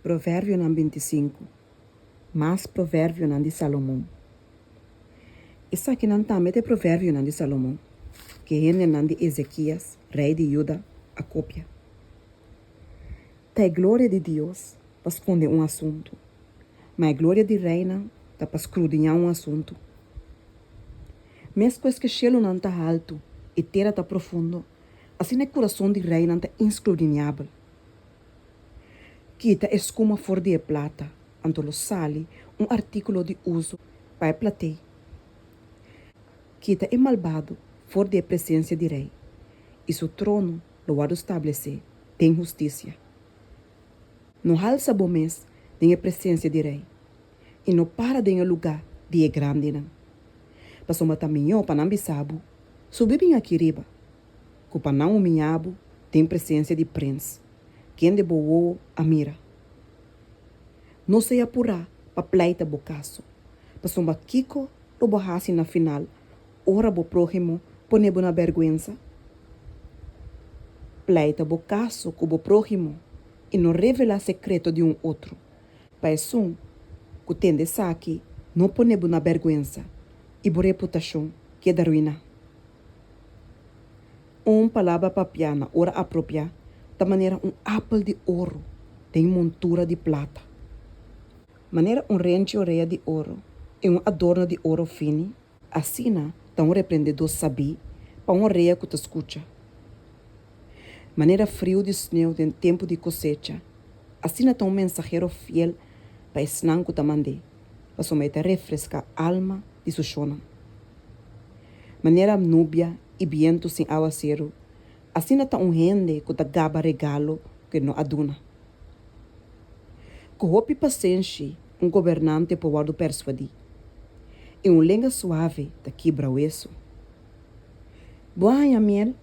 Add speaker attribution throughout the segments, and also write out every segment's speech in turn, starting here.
Speaker 1: Provérbio 25. Mas provérbio de Salomão. Isso aqui não também é provérbio de Salomão, que é de Ezequias, rei de Judá, a cópia. Tá a glória de Deus para esconder um assunto, mas a glória de reina tá para escrudinhar um assunto. Mesmo que o cielo não está alto e a terra está profundo, assim o coração de reina está inscrudinhável. Kita escuma fora de plata, antolo sali artículo de uso para platei. Kita é malvado fora de presença de rei, e seu trono lo há estabelecer, tem justiça. No halsa bomês tem a presença de rei, e não para de lugar de grande não. Passou uma taminho para não bisabu, subi bem aqui riba. Cupa não minhabo tem presença de príncipe, quem de boa a mira. Não sei apurar para pleita bocaço, passou uma kiko lo borrasse na final, ora bo próximo ponebo na vergüenza. Pleita bocaço com o próximo e não revela secreto de outro. Para isso, que tem de saque, não ponebo na vergüenza e boa reputação que é da ruína. Palavra papiana, ora apropriada, da maneira apple de ouro, tem montura de plata. Maneira rente oreia de ouro e adorno de ouro fino, assina tá repreendedor sabi para oreia que te escuta. Maneira frio de snow em tempo de cosecha, assina tá mensageiro fiel para esnan que te mande, para somente refrescar a alma de su chona. Maneira núbia e viento sem aguacero, assina tá rende que te gaba regalo que não aduna. Com hopi paciente, governante pode persuadir. E lenga suave da quebra o eso. Boa miel,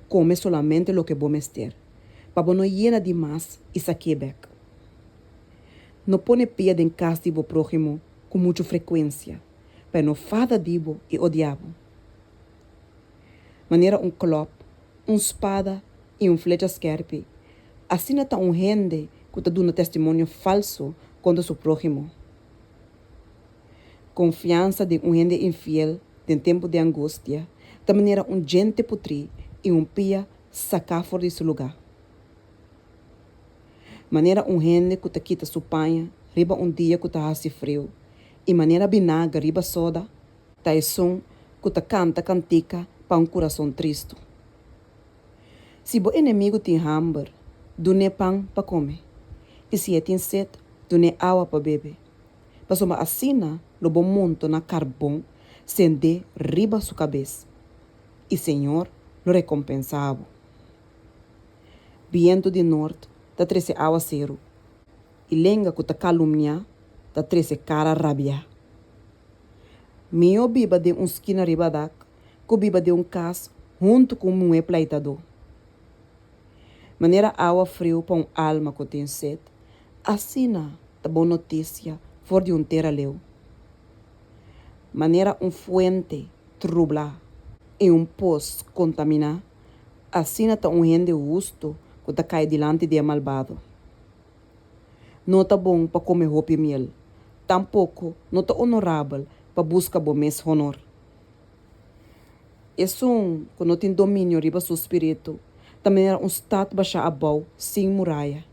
Speaker 1: come solamente lo que vou mester, para não llena demais e saquebec. Não pone pia em casa de próximo com muita frequência, para não fada dibo e odiabo. Maneira clop, espada e flecha scarpe, assim tá rende que te dá testemunho falso contra seu próximo. Confiança de rende infiel em tempo de angústia, da maneira gente putri e pia sacar fora de seu lugar. Maneira rende que te quita sua panha, riba dia que te hace frio, e maneira vinagre riba soda, tá é som que te canta cantica para coração triste. Se o inimigo tem hambre, dune pão para comer. E se tem sede, dune água para beber. Passou uma assina, lobo monto na carvão, sende riba sua cabeça. E Senhor lo recompensava. Viento de norte, da trece aguacero. E lenga que ta calumnia, da trece cara rabia. Mio biba de esquina ribadak, que biba de cas, junto com um pleitador. Maneira água frio para alma que tem sede, assina da boa notícia for de terra leu. Maneira fuente trubla e poço contaminar, assina tá rende justo que tá cai delante de malvado. Não tá bom para comer roupa e miel, tampouco não tá honorável para buscar bom mês honor. É que não tem domínio riba seu espírito, também era estado baixa abau sem muralha.